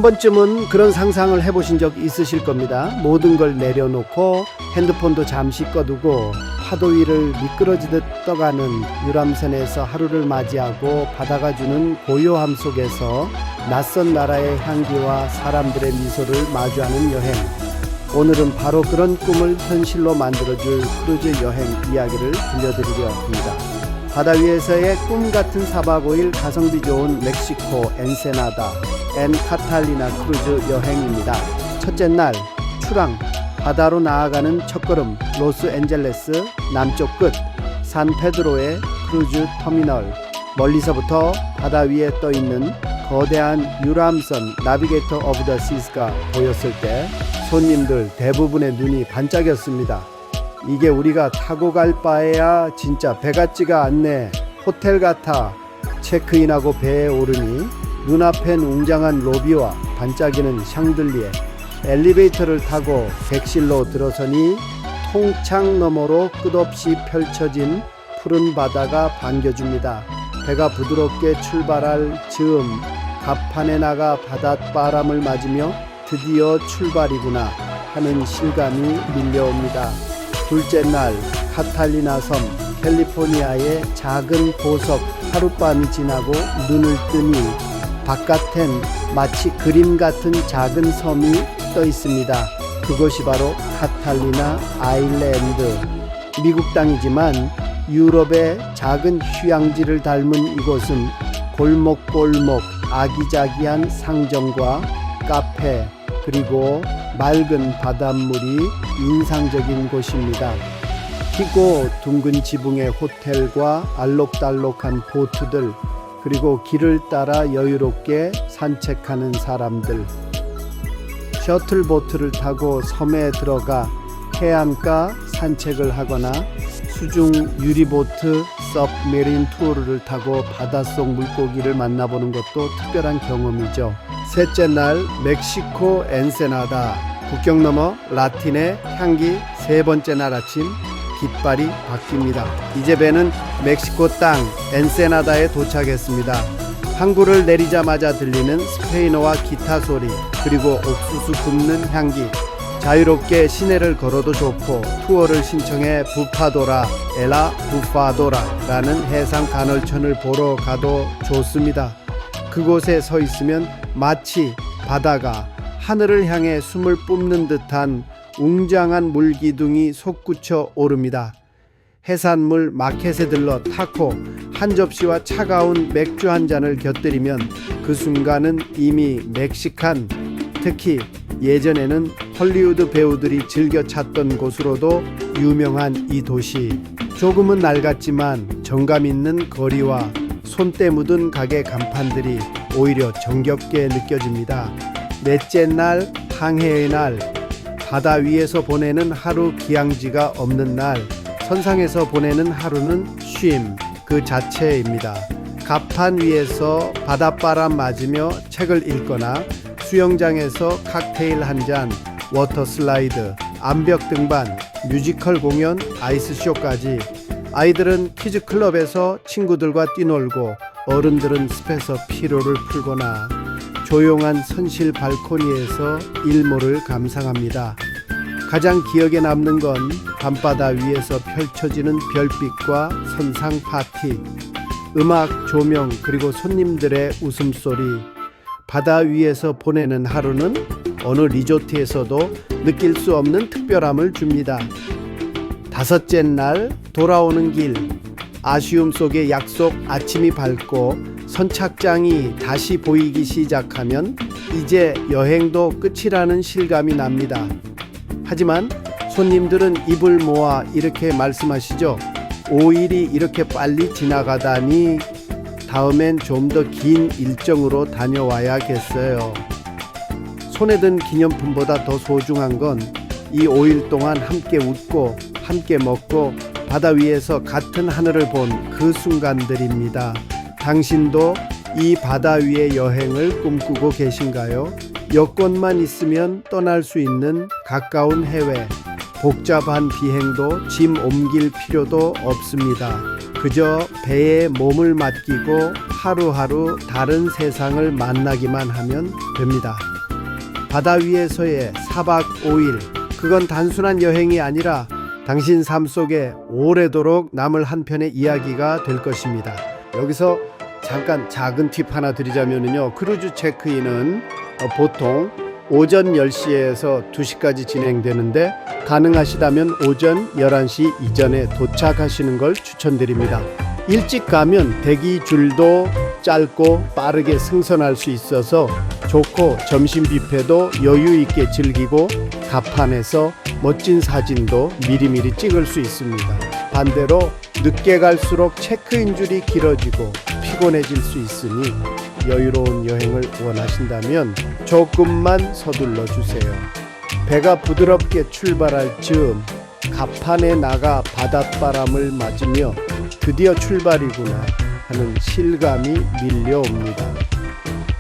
한 번쯤은 그런 상상을 해보신 적 있으실 겁니다. 모든 걸 내려놓고 핸드폰도 잠시 꺼두고 파도 위를 미끄러지듯 떠가는 유람선에서 하루를 맞이하고 바다가 주는 고요함 속에서 낯선 나라의 향기와 사람들의 미소를 마주하는 여행. 오늘은 바로 그런 꿈을 현실로 만들어줄 크루즈 여행 이야기를 들려드리려 합니다. 바다 위에서의 꿈 같은 4박 5일 가성비 좋은 멕시코 엔세나다 앤 카탈리나 크루즈 여행입니다. 첫째 날 출항, 바다로 나아가는 첫걸음, 로스앤젤레스 남쪽 끝 산페드로의 크루즈 터미널. 멀리서부터 바다 위에 떠있는 거대한 유람선 나비게이터 오브 더 시스가 보였을 때 손님들 대부분의 눈이 반짝였습니다. 이게 우리가 타고 갈 바에야 진짜 배 같지가 않네. 호텔 같아. 체크인하고 배에 오르니 눈앞엔 웅장한 로비와 반짝이는 샹들리에, 엘리베이터를 타고 객실로 들어서니 통창 너머로 끝없이 펼쳐진 푸른 바다가 반겨줍니다. 배가 부드럽게 출발할 즈음 갑판에 나가 바닷바람을 맞으며 드디어 출발이구나 하는 실감이 밀려옵니다. 둘째 날 카탈리나 섬, 캘리포니아의 작은 보석. 하룻밤이 지나고 눈을 뜨니 바깥엔 마치 그림 같은 작은 섬이 떠 있습니다. 그것이 바로 카탈리나 아일랜드. 미국 땅이지만 유럽의 작은 휴양지를 닮은 이곳은 골목골목 아기자기한 상점과 카페, 그리고 맑은 바닷물이 인상적인 곳입니다. 희고 둥근 지붕의 호텔과 알록달록한 보트들, 그리고 길을 따라 여유롭게 산책하는 사람들. 셔틀보트를 타고 섬에 들어가 해안가 산책을 하거나 수중 유리보트 서브메린 투어를 타고 바닷속 물고기를 만나보는 것도 특별한 경험이죠. 셋째 날 멕시코 엔세나다. 국경 너머 라틴의 향기. 세 번째 날 아침 깃발이 바뀝니다. 이제 배는 멕시코 땅 엔세나다에 도착했습니다. 항구를 내리자마자 들리는 스페인어와 기타 소리, 그리고 옥수수 굽는 향기. 자유롭게 시내를 걸어도 좋고 투어를 신청해 부파도라, 엘라 부파도라라는 해상 간헐천을 보러 가도 좋습니다. 그곳에 서 있으면 마치 바다가 하늘을 향해 숨을 뿜는 듯한 웅장한 물기둥이 솟구쳐 오릅니다. 해산물 마켓에 들러 타코 한 접시와 차가운 맥주 한 잔을 곁들이면 그 순간은 이미 멕시칸, 특히 예전에는 헐리우드 배우들이 즐겨 찾던 곳으로도 유명한 이 도시. 조금은 낡았지만 정감 있는 거리와 손때 묻은 가게 간판들이 오히려 정겹게 느껴집니다. 넷째 날 항해의 날. 바다 위에서 보내는 하루 기항지가 없는 날, 선상에서 보내는 하루는 쉼 그 자체입니다. 갑판 위에서 바닷바람 맞으며 책을 읽거나 수영장에서 칵테일 한 잔, 워터 슬라이드, 암벽 등반, 뮤지컬 공연, 아이스쇼까지. 아이들은 키즈클럽에서 친구들과 뛰놀고 어른들은 숲에서 피로를 풀거나 조용한 선실 발코니에서 일몰을 감상합니다. 가장 기억에 남는 건 밤바다 위에서 펼쳐지는 별빛과 선상 파티, 음악, 조명, 그리고 손님들의 웃음소리. 바다 위에서 보내는 하루는 어느 리조트에서도 느낄 수 없는 특별함을 줍니다. 다섯째 날 돌아오는 길. 아쉬움 속에 약속 아침이 밝고 선착장이 다시 보이기 시작하면 이제 여행도 끝이라는 실감이 납니다. 하지만 손님들은 입을 모아 이렇게 말씀하시죠. 5일이 이렇게 빨리 지나가다니 다음엔 좀 더 긴 일정으로 다녀와야겠어요. 손에 든 기념품보다 더 소중한 건 이 5일 동안 함께 웃고 함께 먹고 바다 위에서 같은 하늘을 본 그 순간들입니다. 당신도 이 바다 위의 여행을 꿈꾸고 계신가요? 여권만 있으면 떠날 수 있는 가까운 해외. 복잡한 비행도 짐 옮길 필요도 없습니다. 그저 배에 몸을 맡기고 하루하루 다른 세상을 만나기만 하면 됩니다. 바다 위에서의 4박 5일, 그건 단순한 여행이 아니라 당신 삶 속에 오래도록 남을 한 편의 이야기가 될 것입니다. 여기서 잠깐 작은 팁 하나 드리자면요, 크루즈 체크인은 보통 오전 10시에서 2시까지 진행되는데 가능하시다면 오전 11시 이전에 도착하시는 걸 추천드립니다. 일찍 가면 대기 줄도 짧고 빠르게 승선할 수 있어서 좋고, 점심 뷔페도 여유 있게 즐기고 갑판에서 멋진 사진도 미리미리 찍을 수 있습니다. 반대로 늦게 갈수록 체크인 줄이 길어지고 피곤해질 수 있으니 여유로운 여행을 원하신다면 조금만 서둘러 주세요. 배가 부드럽게 출발할 즈음 갑판에 나가 바닷바람을 맞으며 드디어 출발이구나 하는 실감이 밀려옵니다.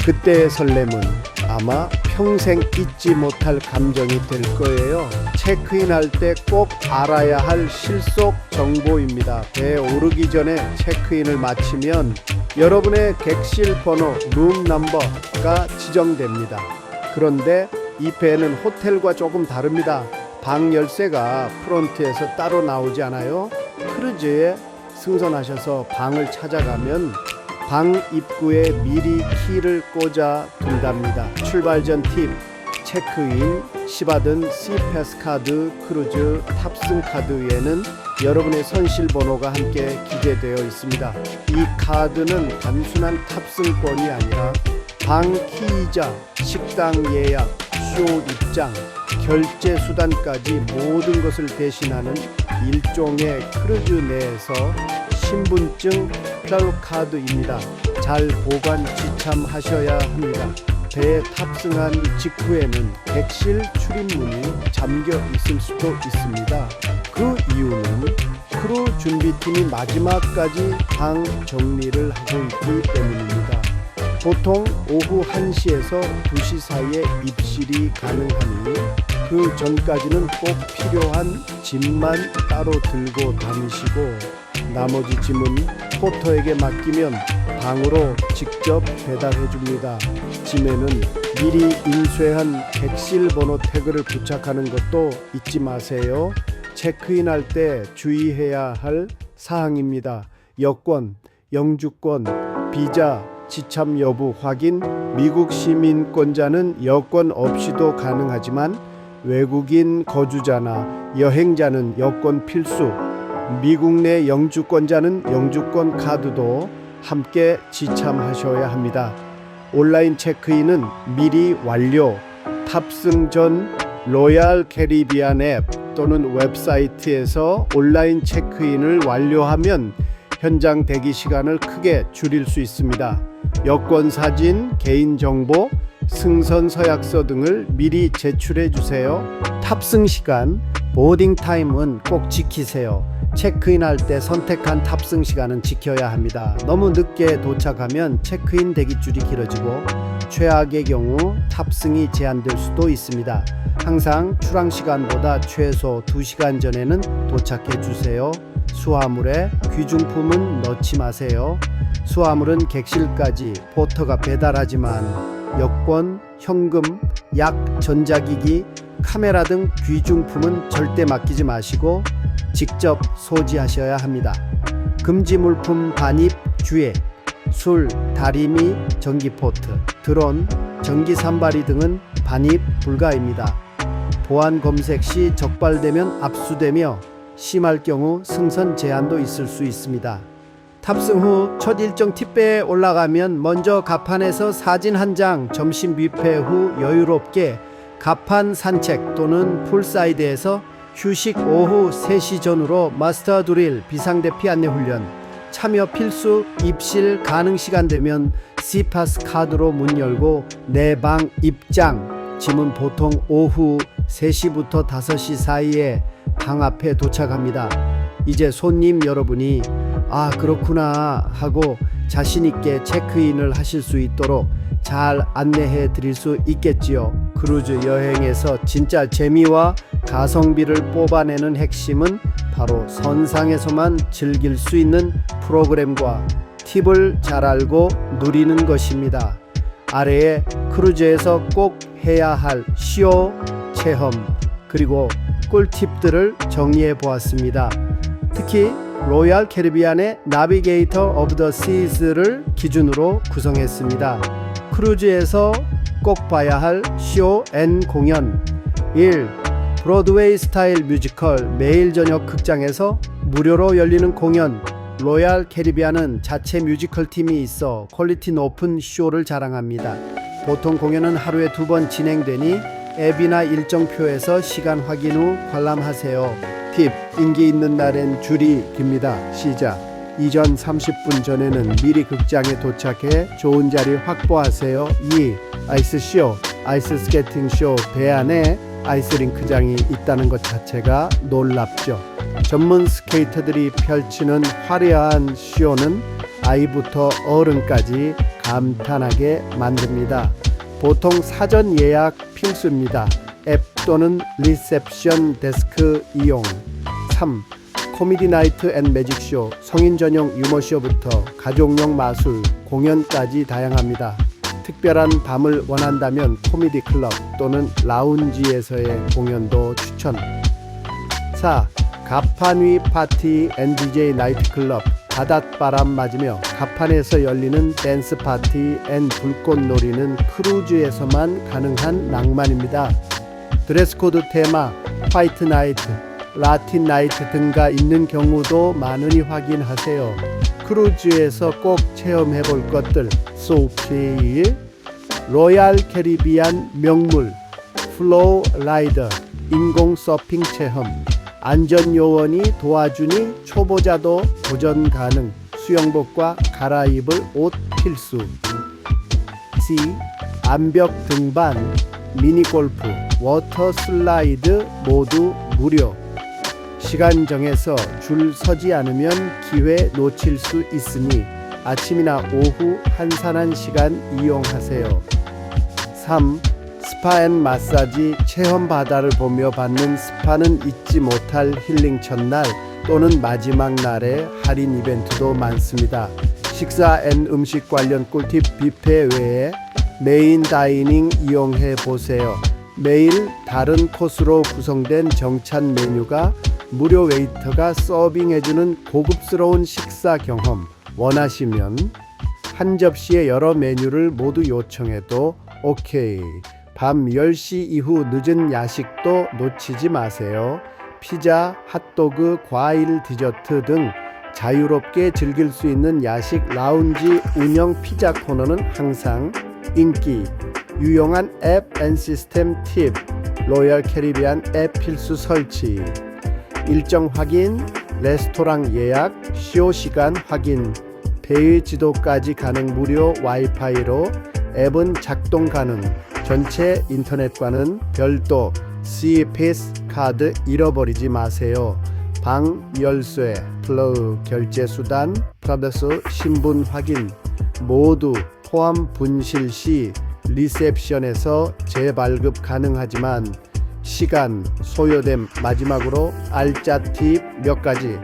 그때의 설렘은 아마 평생 잊지 못할 감정이 될 거예요. 체크인할 때 꼭 알아야 할 실속 정보입니다. 배에 오르기 전에 체크인을 마치면 여러분의 객실 번호, 룸 넘버가 지정됩니다. 그런데 이 배는 호텔과 조금 다릅니다. 방 열쇠가 프론트에서 따로 나오지 않아요. 크루즈에 승선하셔서 방을 찾아가면 방 입구에 미리 키를 꽂아 둔답니다. 출발 전 팁: 체크인 시 받은 C패스 카드, 크루즈 탑승 카드에는 여러분의 선실 번호가 함께 기재되어 있습니다. 이 카드는 단순한 탑승권이 아니라 방 키이자 식당 예약, 쇼 입장, 결제 수단까지 모든 것을 대신하는 일종의 크루즈 내에서 신분증 플래카드입니다. 잘 보관 지참하셔야 합니다. 배에 탑승한 직후에는 객실 출입문이 잠겨 있을 수도 있습니다. 그 이유는 크루 준비팀이 마지막까지 방 정리를 하고 있기 때문입니다. 보통 오후 1시에서 2시 사이에 입실이 가능하니 그 전까지는 꼭 필요한 짐만 따로 들고 다니시고, 나머지 짐은 포터에게 맡기면 방으로 직접 배달해 줍니다. 짐에는 미리 인쇄한 객실 번호 태그를 부착하는 것도 잊지 마세요. 체크인할 때 주의해야 할 사항입니다. 여권, 영주권, 비자, 지참 여부 확인. 미국 시민권자는 여권 없이도 가능하지만 외국인 거주자나 여행자는 여권 필수. 미국 내 영주권자는 영주권 카드도 함께 지참하셔야 합니다. 온라인 체크인은 미리 완료. 탑승 전 로얄 캐리비안 앱 또는 웹사이트에서 온라인 체크인을 완료하면 현장 대기 시간을 크게 줄일 수 있습니다. 여권 사진, 개인정보, 승선 서약서 등을 미리 제출해 주세요. 탑승 시간, 보딩 타임은 꼭 지키세요. 체크인할 때 선택한 탑승 시간은 지켜야 합니다. 너무 늦게 도착하면 체크인 대기줄이 길어지고 최악의 경우 탑승이 제한될 수도 있습니다. 항상 출항 시간보다 최소 2시간 전에는 도착해 주세요. 수화물에 귀중품은 넣지 마세요. 수화물은 객실까지 포터가 배달하지만 여권, 현금, 약, 전자기기, 카메라 등 귀중품은 절대 맡기지 마시고 직접 소지하셔야 합니다. 금지 물품 반입 주의, 술, 다리미, 전기포트, 드론, 전기 산발이 등은 반입 불가입니다. 보안 검색 시 적발되면 압수되며 심할 경우 승선 제한도 있을 수 있습니다. 탑승 후 첫 일정 팁배에 올라가면 먼저 갑판에서 사진 한 장, 점심 뷔페 후 여유롭게 갑판 산책 또는 풀사이드에서 휴식, 오후 3시 전후로 마스터 드릴 비상대피 안내 훈련, 참여 필수. 입실 가능 시간 되면 C패스 카드로 문 열고 내 방 입장. 짐은 보통 오후 3시부터 5시 사이에 방 앞에 도착합니다. 이제 손님 여러분이 아 그렇구나 하고 자신있게 체크인을 하실 수 있도록 잘 안내해 드릴 수 있겠지요. 크루즈 여행에서 진짜 재미와 가성비를 뽑아내는 핵심은 바로 선상에서만 즐길 수 있는 프로그램과 팁을 잘 알고 누리는 것입니다. 아래에 크루즈에서 꼭 해야 할 시오 체험 그리고 꿀팁들을 정리해 보았습니다. 특히 로얄 캐리비안의 나비게이터 오브 더 시즈를 기준으로 구성했습니다. 크루즈에서 꼭 봐야 할 쇼 앤 공연 1. 브로드웨이 스타일 뮤지컬 매일 저녁 극장에서 무료로 열리는 공연. 로얄 캐리비안은 자체 뮤지컬 팀이 있어 퀄리티 높은 쇼를 자랑합니다. 보통 공연은 하루에 2번 진행되니 앱이나 일정표에서 시간 확인 후 관람하세요. 팁, 인기 있는 날엔 줄이 깁니다. 시작. 이전 30분 전에는 미리 극장에 도착해 좋은 자리 확보하세요. 2. 아이스쇼, 아이스 스케이팅 쇼 배 안에 아이스링크장이 있다는 것 자체가 놀랍죠. 전문 스케이터들이 펼치는 화려한 쇼는 아이부터 어른까지 감탄하게 만듭니다. 보통 사전 예약 필수입니다. 앱 또는 리셉션 데스크 이용. 3. 코미디 나이트 앤 매직쇼, 성인 전용 유머쇼부터 가족용 마술, 공연까지 다양합니다. 특별한 밤을 원한다면 코미디 클럽 또는 라운지에서의 공연도 추천. 4. 가판 위 파티 앤 DJ 나이트 클럽, 바닷바람 맞으며 가판에서 열리는 댄스 파티 앤 불꽃놀이는 크루즈에서만 가능한 낭만입니다. 드레스 코드 테마, 화이트 나이트, 라틴 나이트 등가 있는 경우도 많으니 확인하세요. 크루즈에서 꼭 체험해 볼 것들. 소피 로얄 캐리비안 명물 플로우 라이더 인공 서핑 체험. 안전요원이 도와주니 초보자도 도전 가능. 수영복과 갈아입을 옷 필수. C. 암벽 등반, 미니골프, 워터 슬라이드 모두 무료. 시간 정해서 줄 서지 않으면 기회 놓칠 수 있으니 아침이나 오후 한산한 시간 이용하세요. 3. 스파 앤 마사지 체험. 바다를 보며 받는 스파는 잊지 못할 힐링 첫날 또는 마지막 날에 할인 이벤트도 많습니다. 식사 앤 음식 관련 꿀팁. 뷔페 외에 메인 다이닝 이용해 보세요. 매일 다른 코스로 구성된 정찬 메뉴가 무료 웨이터가 서빙해주는 고급스러운 식사 경험. 원하시면 한 접시에 여러 메뉴를 모두 요청해도 오케이. 밤 10시 이후 늦은 야식도 놓치지 마세요. 피자, 핫도그, 과일, 디저트 등 자유롭게 즐길 수 있는 야식 라운지 운영. 피자 코너는 항상 인기. 유용한 앱 앤 시스템 팁. 로얄 캐리비안 앱 필수 설치. 일정 확인, 레스토랑 예약, 쇼 시간 확인, 배의 지도까지 가능. 무료 와이파이로 앱은 작동 가능. 전체 인터넷과는 별도. CPS 카드 잃어버리지 마세요. 방 열쇠, 플러그, 결제 수단, 프라더스 신분 확인 모두 포함. 분실 시 리셉션에서 재발급 가능하지만 시간 소요됨. 마지막으로 알짜 팁 몇 가지.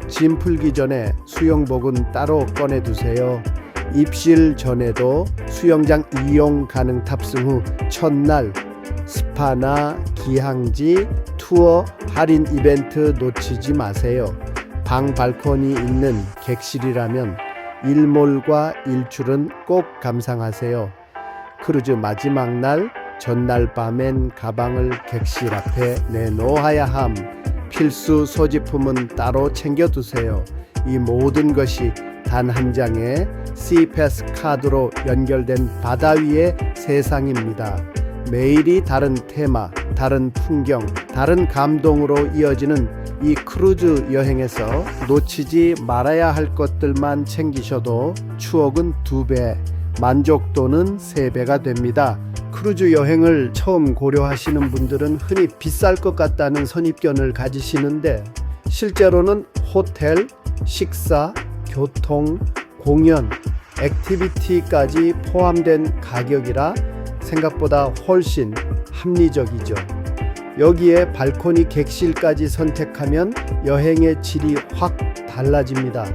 짐 풀기 전에 수영복은 따로 꺼내 두세요. 입실 전에도 수영장 이용 가능. 탑승 후 첫날 스파나 기항지, 투어, 할인 이벤트 놓치지 마세요. 방 발코니 있는 객실이라면 일몰과 일출은 꼭 감상하세요. 크루즈 마지막 날 전날 밤엔 가방을 객실 앞에 내놓아야 함. 필수 소지품은 따로 챙겨두세요. 이 모든 것이 단 한 장의 C패스 카드로 연결된 바다 위의 세상입니다. 매일이 다른 테마, 다른 풍경, 다른 감동으로 이어지는 이 크루즈 여행에서 놓치지 말아야 할 것들만 챙기셔도 추억은 2배, 만족도는 3배가 됩니다. 크루즈 여행을 처음 고려하시는 분들은 흔히 비쌀 것 같다는 선입견을 가지시는데 실제로는 호텔, 식사, 교통, 공연, 액티비티까지 포함된 가격이라 생각보다 훨씬 합리적이죠. 여기에 발코니 객실까지 선택하면 여행의 질이 확 달라집니다.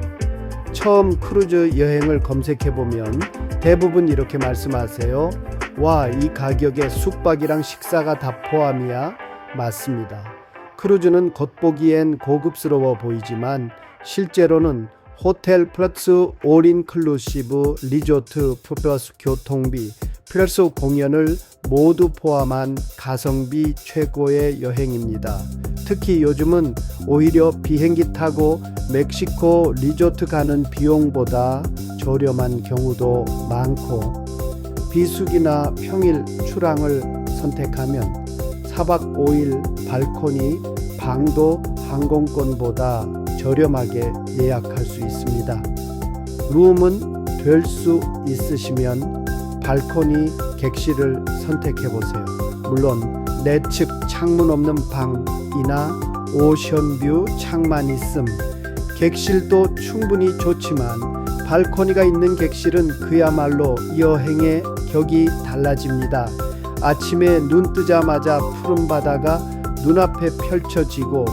처음 크루즈 여행을 검색해보면 대부분 이렇게 말씀하세요. 와, 이 가격에 숙박이랑 식사가 다 포함이야? 맞습니다. 크루즈는 겉보기엔 고급스러워 보이지만 실제로는 호텔 플러스 올인클루시브 리조트 플러스 교통비 플러스 공연을 모두 포함한 가성비 최고의 여행입니다. 특히 요즘은 오히려 비행기 타고 멕시코 리조트 가는 비용보다 저렴한 경우도 많고, 비수기나 평일 출항을 선택하면 4박 5일 발코니 방도 항공권보다 저렴하게 예약할 수 있습니다. 룸은 될 수 있으시면 발코니 객실을 선택해 보세요. 물론 내측 창문 없는 방이나 오션뷰 창만 있음 객실도 충분히 좋지만, 발코니가 있는 객실은 그야말로 여행의 격이 달라집니다. 아침에 눈 뜨자마자 푸른 바다가 눈앞에 펼쳐지고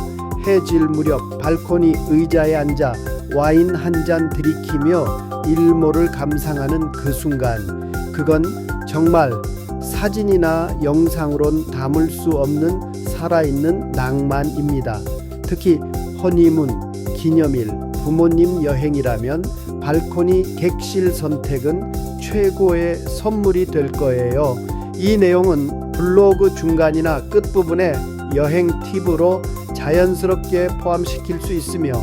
해질 무렵 발코니 의자에 앉아 와인 한 잔 들이키며 일몰을 감상하는 그 순간, 그건 정말 사진이나 영상으론 담을 수 없는 살아있는 낭만입니다. 특히 허니문, 기념일, 부모님 여행이라면 발코니 객실 선택은 최고의 선물이 될 거예요. 이 내용은 블로그 중간이나 끝부분에 여행 팁으로 자연스럽게 포함시킬 수 있으며,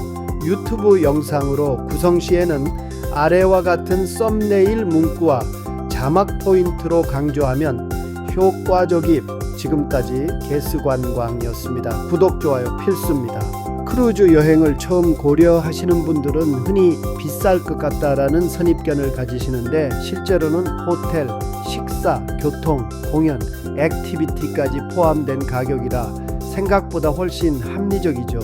유튜브 영상으로 구성 시에는 아래와 같은 썸네일 문구와 자막 포인트로 강조하면 효과적임. 지금까지 게스관광이었습니다. 구독, 좋아요 필수입니다. 크루즈 여행을 처음 고려하시는 분들은 흔히 비쌀 것 같다라는 선입견을 가지시는데, 실제로는 호텔, 식사, 교통, 공연, 액티비티까지 포함된 가격이라 생각보다 훨씬 합리적이죠.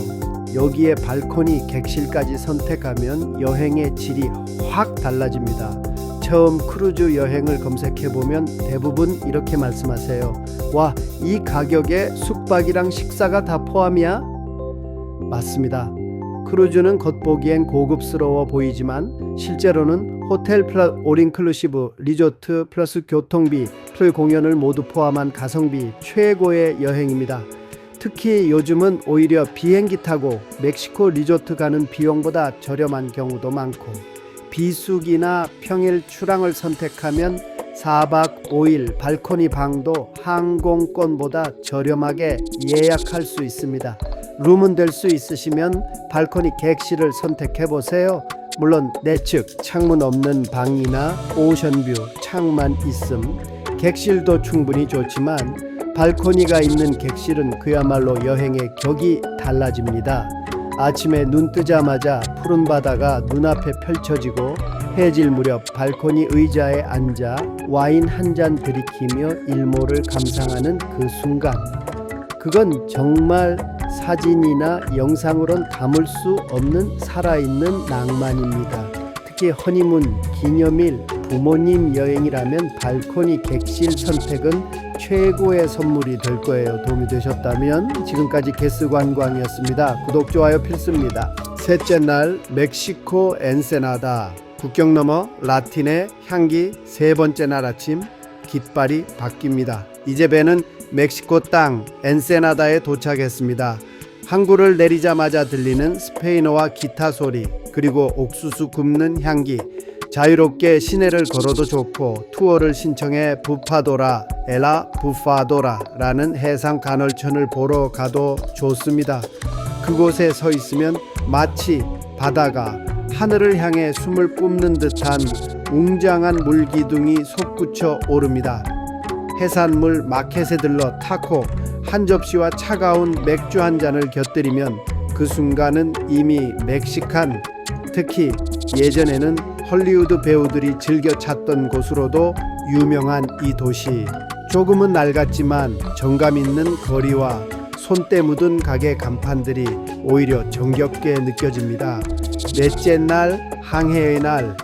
여기에 발코니 객실까지 선택하면 여행의 질이 확 달라집니다. 처음 크루즈 여행을 검색해보면 대부분 이렇게 말씀하세요. 와, 이 가격에 숙박이랑 식사가 다 포함이야? 맞습니다. 크루즈는 겉보기엔 고급스러워 보이지만 실제로는 호텔 플러스 올인클루시브 리조트 플러스 교통비 플러스 공연을 모두 포함한 가성비 최고의 여행입니다. 특히 요즘은 오히려 비행기 타고 멕시코 리조트 가는 비용보다 저렴한 경우도 많고, 비수기나 평일 출항을 선택하면 4박 5일 발코니 방도 항공권보다 저렴하게 예약할 수 있습니다. 룸은 될 수 있으시면 발코니 객실을 선택해 보세요. 물론 내측 창문 없는 방이나 오션뷰 창만 있음 객실도 충분히 좋지만, 발코니가 있는 객실은 그야말로 여행의 격이 달라집니다. 아침에 눈 뜨자마자 푸른 바다가 눈앞에 펼쳐지고 해질 무렵 발코니 의자에 앉아 와인 한 잔 들이키며 일몰을 감상하는 그 순간, 그건 정말 사진이나 영상으론 담을 수 없는 살아있는 낭만입니다. 특히 허니문, 기념일, 부모님 여행이라면 발코니 객실 선택은 최고의 선물이 될 거예요. 도움이 되셨다면. 지금까지 게스관광이었습니다. 구독, 좋아요 필수입니다. 셋째 날 멕시코 엔세나다. 국경 너머 라틴의 향기. 세 번째 날 아침 깃발이 바뀝니다. 이제 배는 멕시코 땅 엔세나다에 도착했습니다. 항구를 내리자마자 들리는 스페인어와 기타 소리, 그리고 옥수수 굽는 향기. 자유롭게 시내를 걸어도 좋고, 투어를 신청해 부파도라, 엘라 부파도라라는 해상 간헐천을 보러 가도 좋습니다. 그곳에 서 있으면 마치 바다가 하늘을 향해 숨을 뿜는 듯한 웅장한 물기둥이 솟구쳐 오릅니다. 해산물 마켓에 들러 타코 한 접시와 차가운 맥주 한 잔을 곁들이면 그 순간은 이미 멕시칸, 특히 예전에는 헐리우드 배우들이 즐겨 찾던 곳으로도 유명한 이 도시. 조금은 낡았지만 정감 있는 거리와 손때 묻은 가게 간판들이 오히려 정겹게 느껴집니다. 넷째 날, 항해의 날.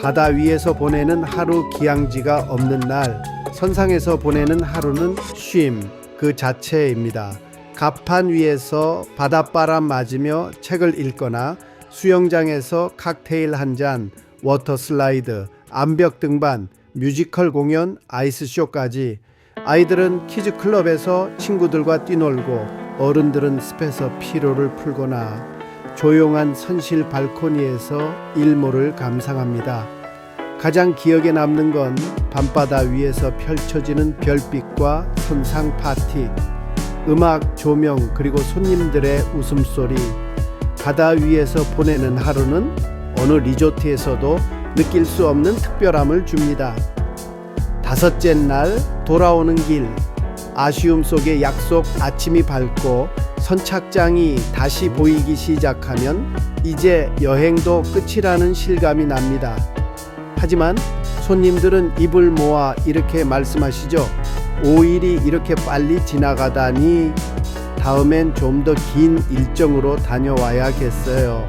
바다 위에서 보내는 하루 기항지가 없는 날, 선상에서 보내는 하루는 쉼 그 자체입니다. 갑판 위에서 바닷바람 맞으며 책을 읽거나 수영장에서 칵테일 한 잔, 워터 슬라이드, 암벽 등반, 뮤지컬 공연, 아이스쇼까지 아이들은 키즈클럽에서 친구들과 뛰놀고 어른들은 습에서 피로를 풀거나 조용한 선실 발코니에서 일몰을 감상합니다. 가장 기억에 남는 건 밤바다 위에서 펼쳐지는 별빛과 선상 파티, 음악, 조명, 그리고 손님들의 웃음소리. 바다 위에서 보내는 하루는 어느 리조트에서도 느낄 수 없는 특별함을 줍니다. 다섯째 날 돌아오는 길, 아쉬움 속에 약속 아침이 밝고 선착장이 다시 보이기 시작하면 이제 여행도 끝이라는 실감이 납니다. 하지만 손님들은 입을 모아 이렇게 말씀하시죠. 5일이 이렇게 빨리 지나가다니 다음엔 좀 더 긴 일정으로 다녀와야겠어요.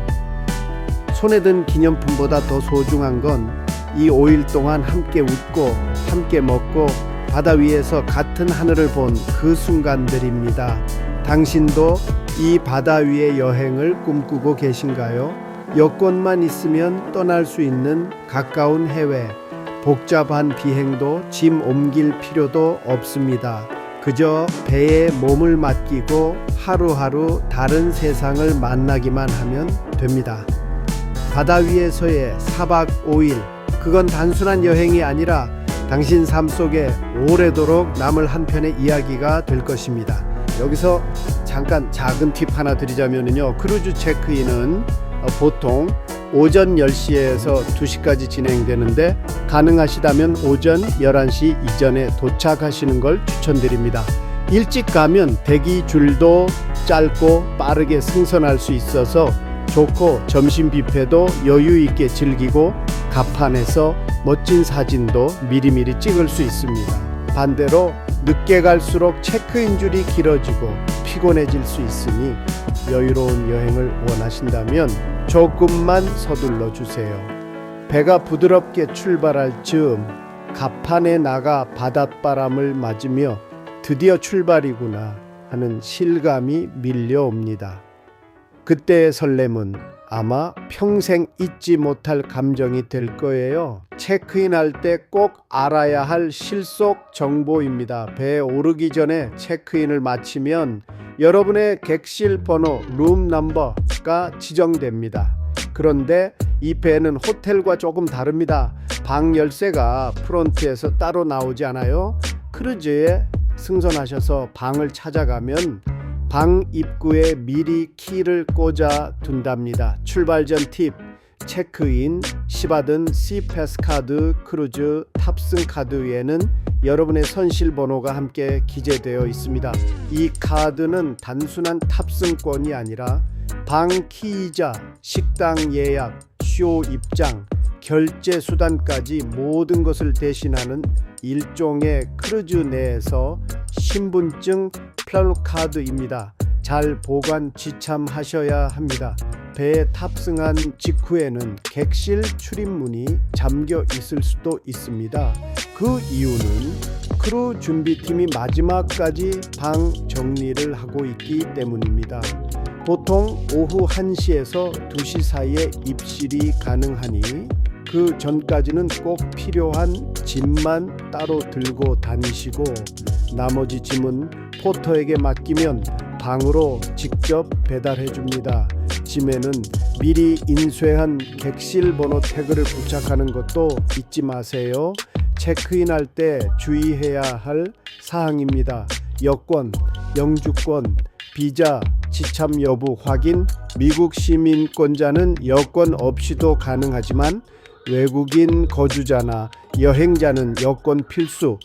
손에 든 기념품보다 더 소중한 건 이 5일 동안 함께 웃고 함께 먹고 바다 위에서 같은 하늘을 본 그 순간들입니다. 당신도 이 바다 위의 여행을 꿈꾸고 계신가요? 여권만 있으면 떠날 수 있는 가까운 해외, 복잡한 비행도 짐 옮길 필요도 없습니다. 그저 배에 몸을 맡기고 하루하루 다른 세상을 만나기만 하면 됩니다. 바다 위에서의 4박 5일, 그건 단순한 여행이 아니라 당신 삶 속에 오래도록 남을 한 편의 이야기가 될 것입니다. 여기서 잠깐 작은 팁 하나 드리자면요. 크루즈 체크인은 보통 오전 10시에서 2시까지 진행되는데 가능하시다면 오전 11시 이전에 도착하시는 걸 추천드립니다. 일찍 가면 대기 줄도 짧고 빠르게 승선할 수 있어서 좋고 점심 뷔페도 여유 있게 즐기고 갑판에서 멋진 사진도 미리미리 찍을 수 있습니다. 반대로 늦게 갈수록 체크인 줄이 길어지고 피곤해질 수 있으니 여유로운 여행을 원하신다면 조금만 서둘러 주세요. 배가 부드럽게 출발할 즈음 갑판에 나가 바닷바람을 맞으며 드디어 출발이구나 하는 실감이 밀려옵니다. 그때의 설렘은 아마 평생 잊지 못할 감정이 될 거예요. 체크인할 때 꼭 알아야 할 실속 정보입니다. 배에 오르기 전에 체크인을 마치면 여러분의 객실 번호, 룸 넘버가 지정됩니다. 그런데 이 배는 호텔과 조금 다릅니다. 방 열쇠가 프론트에서 따로 나오지 않아요. 크루즈에 승선하셔서 방을 찾아가면 방 입구에 미리 키를 꽂아 둔답니다. 출발 전 팁, 체크인 시받은 C패스 카드 크루즈 탑승 카드 위에는 여러분의 선실 번호가 함께 기재되어 있습니다. 이 카드는 단순한 탑승권이 아니라 방 키이자 식당 예약, 쇼 입장, 결제 수단까지 모든 것을 대신하는 일종의 크루즈 내에서 신분증 플래카드입니다. 잘 보관 지참하셔야 합니다. 배에 탑승한 직후에는 객실 출입문이 잠겨 있을 수도 있습니다. 그 이유는 크루 준비팀이 마지막까지 방 정리를 하고 있기 때문입니다. 보통 오후 1시에서 2시 사이에 입실이 가능하니 그 전까지는 꼭 필요한 짐만 따로 들고 다니시고 나머지 짐은 포터에게 맡기면 방으로 직접 배달해 줍니다. 짐에는 미리 인쇄한 객실 번호 태그를 부착하는 것도 잊지 마세요. 체크인할 때 주의해야 할 사항입니다. 여권, 영주권, 비자, 지참 여부 확인. 미국 시민권자는 여권 없이도 가능하지만 외국인 거주자나 여행자는 여권 필수.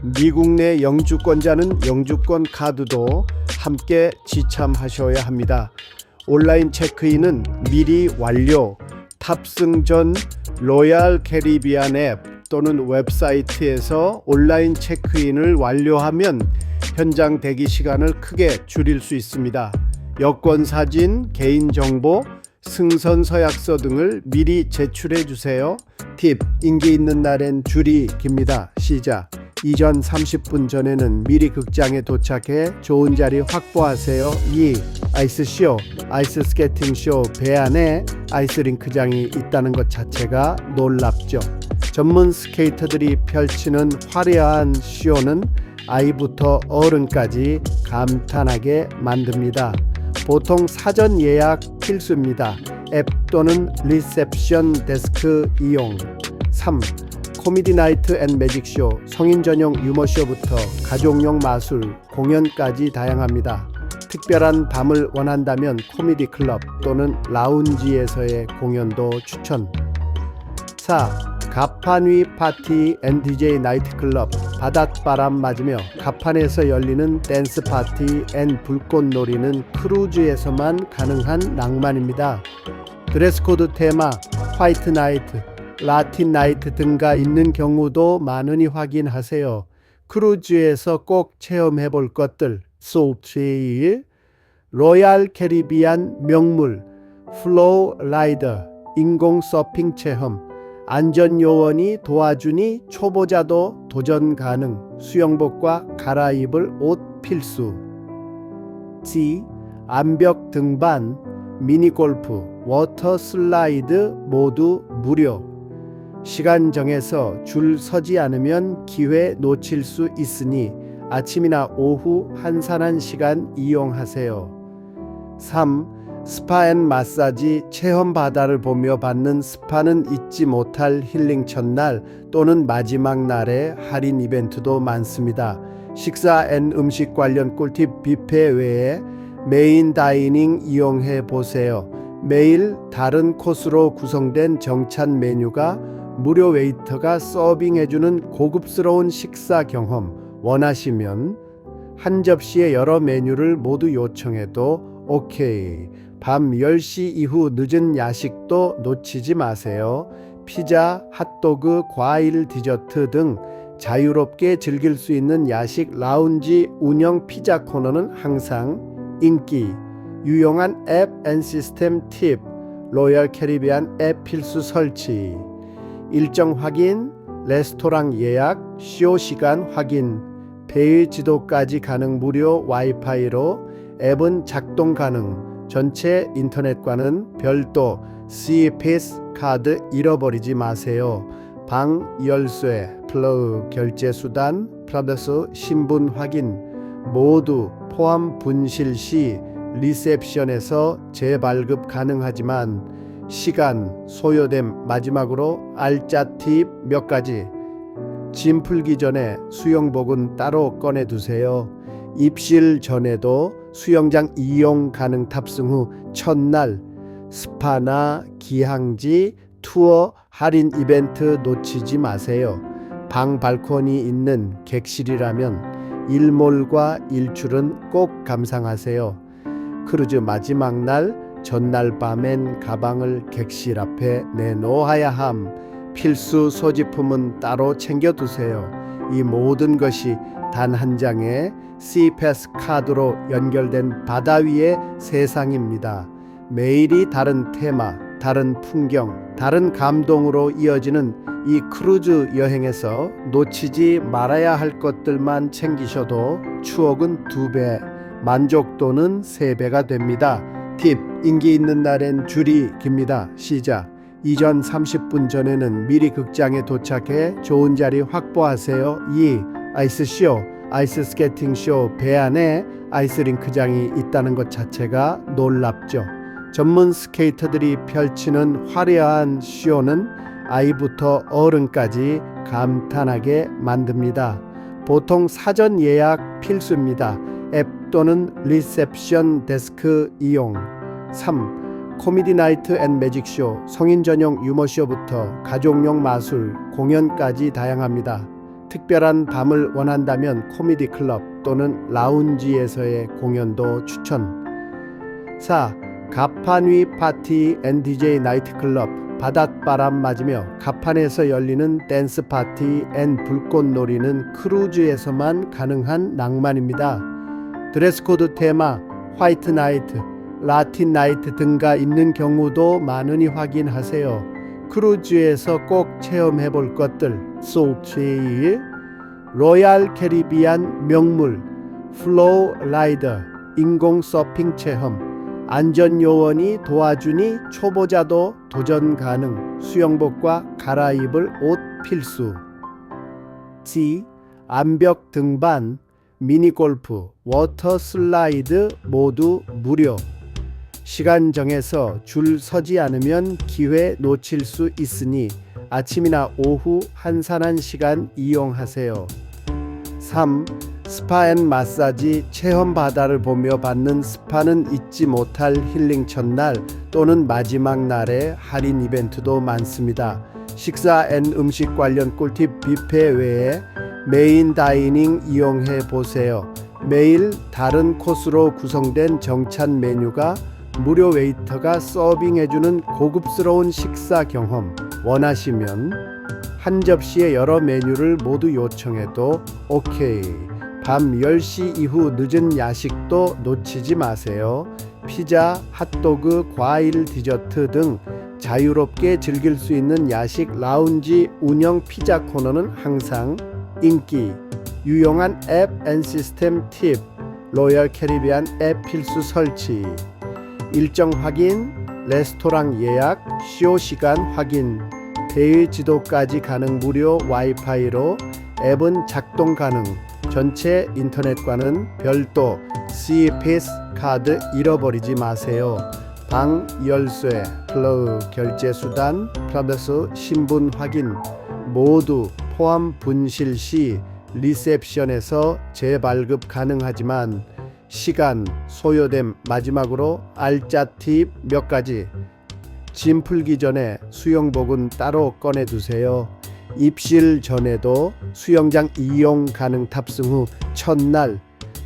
미국 내 영주권자는 영주권 카드도 함께 지참하셔야 합니다. 온라인 체크인은 미리 완료. 탑승 전 로얄 캐리비안 앱 또는 웹사이트에서 온라인 체크인을 완료하면 현장 대기 시간을 크게 줄일 수 있습니다. 여권 사진, 개인정보, 승선 서약서 등을 미리 제출해 주세요. 팁, 인기 있는 날엔 줄이 깁니다. 시작. 이전 30분 전에는 미리 극장에 도착해 좋은 자리 확보하세요. 2. 아이스쇼, 아이스스케이팅쇼 배 안에 아이스링크장이 있다는 것 자체가 놀랍죠. 전문 스케이터들이 펼치는 화려한 쇼는 아이부터 어른까지 감탄하게 만듭니다. 보통 사전 예약 필수입니다. 앱 또는 리셉션 데스크 이용. 3. 코미디 나이트 앤 매직쇼, 성인 전용 유머쇼부터 가족용 마술, 공연까지 다양합니다. 특별한 밤을 원한다면 코미디 클럽 또는 라운지에서의 공연도 추천. 4. 가판 위 파티 앤 DJ 나이트클럽, 바닷바람 맞으며 가판에서 열리는 댄스 파티 앤 불꽃놀이는 크루즈에서만 가능한 낭만입니다. 드레스 코드 테마, 화이트 나이트, 라틴 나이트 등가 있는 경우도 많으니 확인하세요. 크루즈에서 꼭 체험해 볼 것들, 소울트레일, 로얄 캐리비안 명물, 플로우 라이더, 인공 서핑 체험, 안전요원이 도와주니 초보자도 도전 가능, 수영복과 갈아입을 옷 필수. C. 암벽 등반, 미니골프, 워터 슬라이드 모두 무료. 시간 정해서 줄 서지 않으면 기회 놓칠 수 있으니 아침이나 오후 한산한 시간 이용하세요. 3. 스파 앤 마사지, 체험 바다를 보며 받는 스파는 잊지 못할 힐링 첫날 또는 마지막 날의 할인 이벤트도 많습니다. 식사 앤 음식 관련 꿀팁 뷔페 외에 메인 다이닝 이용해 보세요. 매일 다른 코스로 구성된 정찬 메뉴가 무료 웨이터가 서빙해주는 고급스러운 식사 경험 원하시면 한 접시에 여러 메뉴를 모두 요청해도 오케이. 밤 10시 이후 늦은 야식도 놓치지 마세요. 피자, 핫도그, 과일, 디저트 등 자유롭게 즐길 수 있는 야식 라운지 운영 피자 코너는 항상 인기. 유용한 앱 앤 시스템 팁, 로열 캐리비안 앱 필수 설치, 일정 확인, 레스토랑 예약, 쇼 시간 확인, 배의 지도까지 가능 무료 와이파이로 앱은 작동 가능. 전체 인터넷과는 별도 CPS 카드 잃어버리지 마세요. 방 열쇠, 플러그, 결제 수단, 플러스 신분 확인 모두 포함 분실 시 리셉션에서 재발급 가능하지만 시간 소요됨. 마지막으로 알짜 팁 몇 가지. 짐 풀기 전에 수영복은 따로 꺼내 두세요. 입실 전에도 수영장 이용 가능. 탑승 후 첫날 스파나 기항지 투어 할인 이벤트 놓치지 마세요. 방 발코니 있는 객실이라면 일몰과 일출은 꼭 감상하세요. 크루즈 마지막 날 전날 밤엔 가방을 객실 앞에 내놓아야 함. 필수 소지품은 따로 챙겨두세요. 이 모든 것이 단 한 장의 CPS 카드로 연결된 바다 위의 세상입니다. 매일이 다른 테마, 다른 풍경, 다른 감동으로 이어지는 이 크루즈 여행에서 놓치지 말아야 할 것들만 챙기셔도 추억은 2배, 만족도는 3배가 됩니다. 팁, 인기 있는 날엔 줄이 깁니다. 시작. 이전 30분 전에는 미리 극장에 도착해 좋은 자리 확보하세요. 2. 아이스쇼, 아이스스케이팅쇼 배 안에 아이스링크장이 있다는 것 자체가 놀랍죠. 전문 스케이터들이 펼치는 화려한 쇼는 아이부터 어른까지 감탄하게 만듭니다. 보통 사전 예약 필수입니다. 앱 또는 리셉션 데스크 이용. 3. 코미디 나이트 앤 매직쇼, 성인 전용 유머쇼부터 가족용 마술, 공연까지 다양합니다. 특별한 밤을 원한다면 코미디 클럽 또는 라운지에서의 공연도 추천. 4. 가판 위 파티 앤 DJ 나이트클럽, 바닷바람 맞으며 가판에서 열리는 댄스 파티 앤 불꽃놀이는 크루즈에서만 가능한 낭만입니다. 드레스 코드 테마, 화이트 나이트, 라틴 나이트 등가 있는 경우도 많으니 확인하세요. 크루즈에서 꼭 체험해 볼 것들, 소울트레일, 로얄 캐리비안 명물 플로우 라이더 인공 서핑 체험, 안전요원이 도와주니 초보자도 도전 가능, 수영복과 갈아입을 옷 필수. C. 암벽 등반, 미니골프, 워터 슬라이드 모두 무료. 시간 정해서 줄 서지 않으면 기회 놓칠 수 있으니 아침이나 오후 한산한 시간 이용하세요. 3. 스파 앤 마사지 체험, 바다를 보며 받는 스파는 잊지 못할 힐링 첫날 또는 마지막 날에 할인 이벤트도 많습니다. 식사 앤 음식 관련 꿀팁 뷔페 외에 메인 다이닝 이용해 보세요. 매일 다른 코스로 구성된 정찬 메뉴가 무료 웨이터가 서빙해주는 고급스러운 식사 경험. 원하시면 한 접시에 여러 메뉴를 모두 요청해도 오케이. 밤 10시 이후 늦은 야식도 놓치지 마세요. 피자, 핫도그, 과일, 디저트 등 자유롭게 즐길 수 있는 야식 라운지 운영 피자 코너는 항상 인기. 유용한 앱 앤 시스템 팁, 로열 캐리비안 앱 필수 설치, 일정 확인, 레스토랑 예약, 쇼 시간 확인, 배의 지도까지 가능 무료 와이파이로 앱은 작동 가능. 전체 인터넷과는 별도 CPS 카드 잃어버리지 마세요. 방 열쇠, 플러그, 결제 수단, 프라더스 신분 확인 모두 포함. 분실 시 리셉션에서 재발급 가능하지만 시간 소요됨. 마지막으로 알짜 팁 몇 가지. 짐 풀기 전에 수영복은 따로 꺼내 두세요. 입실 전에도 수영장 이용 가능. 탑승 후 첫날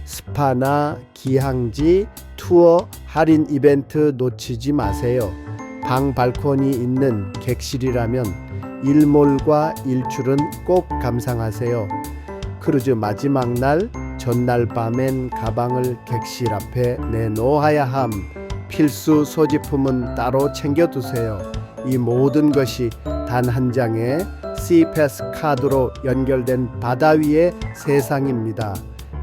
스파나 기항지 투어 할인 이벤트 놓치지 마세요. 방 발코니 있는 객실이라면 일몰과 일출은 꼭 감상하세요. 크루즈 마지막 날 전날 밤엔 가방을 객실 앞에 내놓아야 함. 필수 소지품은 따로 챙겨두세요. 이 모든 것이 단 한 장의 C패스 카드로 연결된 바다 위의 세상입니다.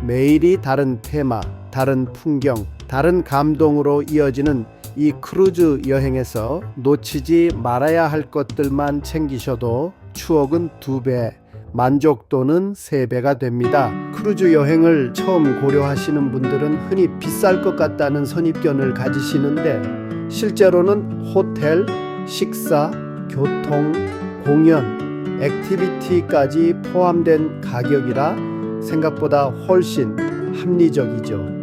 매일이 다른 테마, 다른 풍경, 다른 감동으로 이어지는 이 크루즈 여행에서 놓치지 말아야 할 것들만 챙기셔도 추억은 2배, 만족도는 3배가 됩니다. 크루즈 여행을 처음 고려하시는 분들은 흔히 비쌀 것 같다는 선입견을 가지시는데 실제로는 호텔, 식사, 교통, 공연, 액티비티까지 포함된 가격이라 생각보다 훨씬 합리적이죠.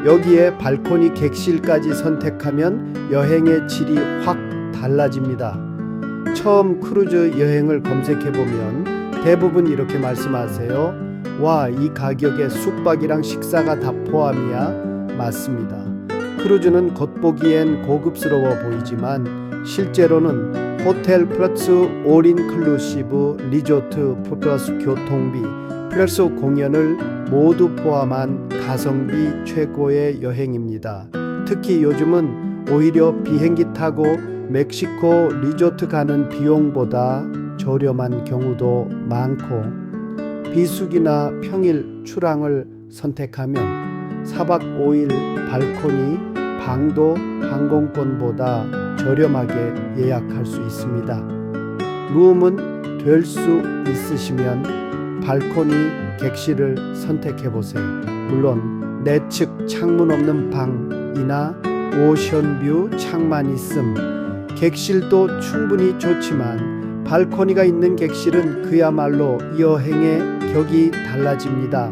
여기에 발코니 객실까지 선택하면 여행의 질이 확 달라집니다. 처음 크루즈 여행을 검색해보면 대부분 이렇게 말씀하세요. 와, 이 가격에 숙박이랑 식사가 다 포함이야? 맞습니다. 크루즈는 겉보기엔 고급스러워 보이지만 실제로는 호텔 플러스 올 인클루시브 리조트 플러스 교통비 플러스 공연을 모두 포함한 가성비 최고의 여행입니다. 특히 요즘은 오히려 비행기 타고 멕시코 리조트 가는 비용보다 저렴한 경우도 많고, 비수기나 평일 출항을 선택하면 4박 5일 발코니 방도 항공권보다 저렴하게 예약할 수 있습니다. 룸은 될 수 있으시면 발코니 객실을 선택해보세요. 물론 내측 창문 없는 방이나 오션뷰 창만 있음 객실도 충분히 좋지만 발코니가 있는 객실은 그야말로 여행의 격이 달라집니다.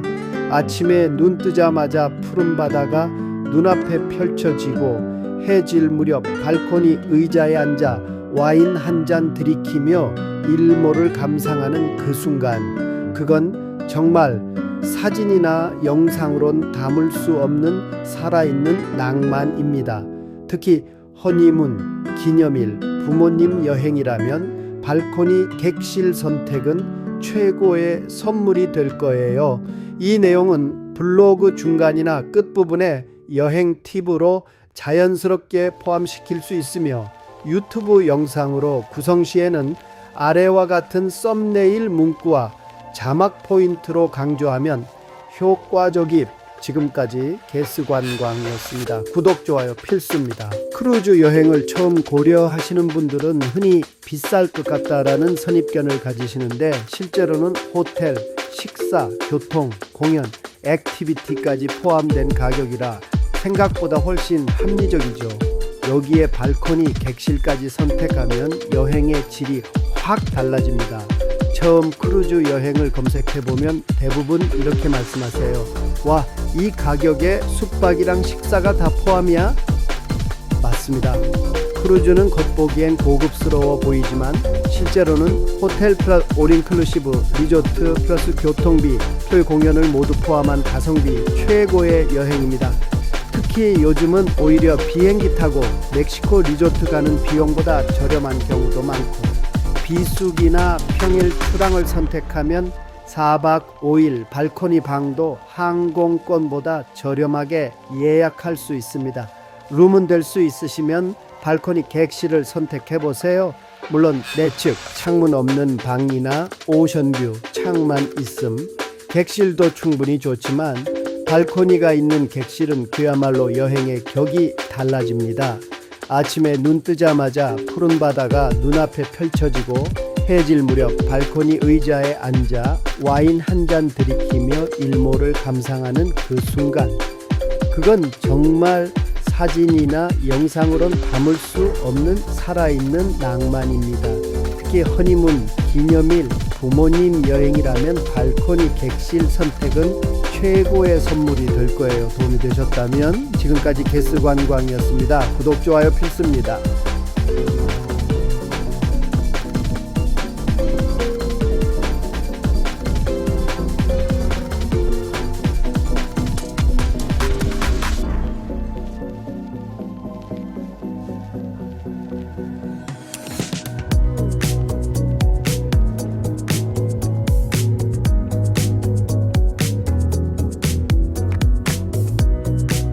아침에 눈 뜨자마자 푸른 바다가 눈앞에 펼쳐지고 해질 무렵 발코니 의자에 앉아 와인 한 잔 들이키며 일몰을 감상하는 그 순간, 그건 정말 사진이나 영상으론 담을 수 없는 살아있는 낭만입니다. 특히 허니문, 기념일, 부모님 여행이라면 발코니 객실 선택은 최고의 선물이 될 거예요. 이 내용은 블로그 중간이나 끝부분에 여행 팁으로 자연스럽게 포함시킬 수 있으며 유튜브 영상으로 구성 시에는 아래와 같은 썸네일 문구와 자막 포인트로 강조하면 효과적임. 지금까지 게스관광이었습니다. 구독, 좋아요 필수입니다. 크루즈 여행을 처음 고려하시는 분들은 흔히 비쌀 것 같다라는 선입견을 가지시는데 실제로는 호텔, 식사, 교통, 공연, 액티비티까지 포함된 가격이라 생각보다 훨씬 합리적이죠. 여기에 발코니, 객실까지 선택하면 여행의 질이 확 달라집니다. 처음 크루즈 여행을 검색해보면 대부분 이렇게 말씀하세요. 와, 이 가격에 숙박이랑 식사가 다 포함이야? 맞습니다. 크루즈는 겉보기엔 고급스러워 보이지만 실제로는 호텔 플러스 올인클루시브, 리조트 플러스 교통비, 토요 공연을 모두 포함한 가성비 최고의 여행입니다. 특히 요즘은 오히려 비행기 타고 멕시코 리조트 가는 비용보다 저렴한 경우도 많고, 비수기나 평일 출항을 선택하면 4박 5일 발코니 방도 항공권보다 저렴하게 예약할 수 있습니다. 룸은 될 수 있으시면 발코니 객실을 선택해 보세요. 물론 내측 창문 없는 방이나 오션뷰 창만 있음 객실도 충분히 좋지만 발코니가 있는 객실은 그야말로 여행의 격이 달라집니다. 아침에 눈 뜨자마자 푸른 바다가 눈앞에 펼쳐지고 해질 무렵 발코니 의자에 앉아 와인 한 잔 들이키며 일몰을 감상하는 그 순간, 그건 정말 사진이나 영상으로는 담을 수 없는 살아있는 낭만입니다. 특히 허니문, 기념일, 부모님 여행이라면 발코니 객실 선택은 최고의 선물이 될 거예요. 도움이 되셨다면. 지금까지 게스관광이었습니다. 구독, 좋아요 필수입니다.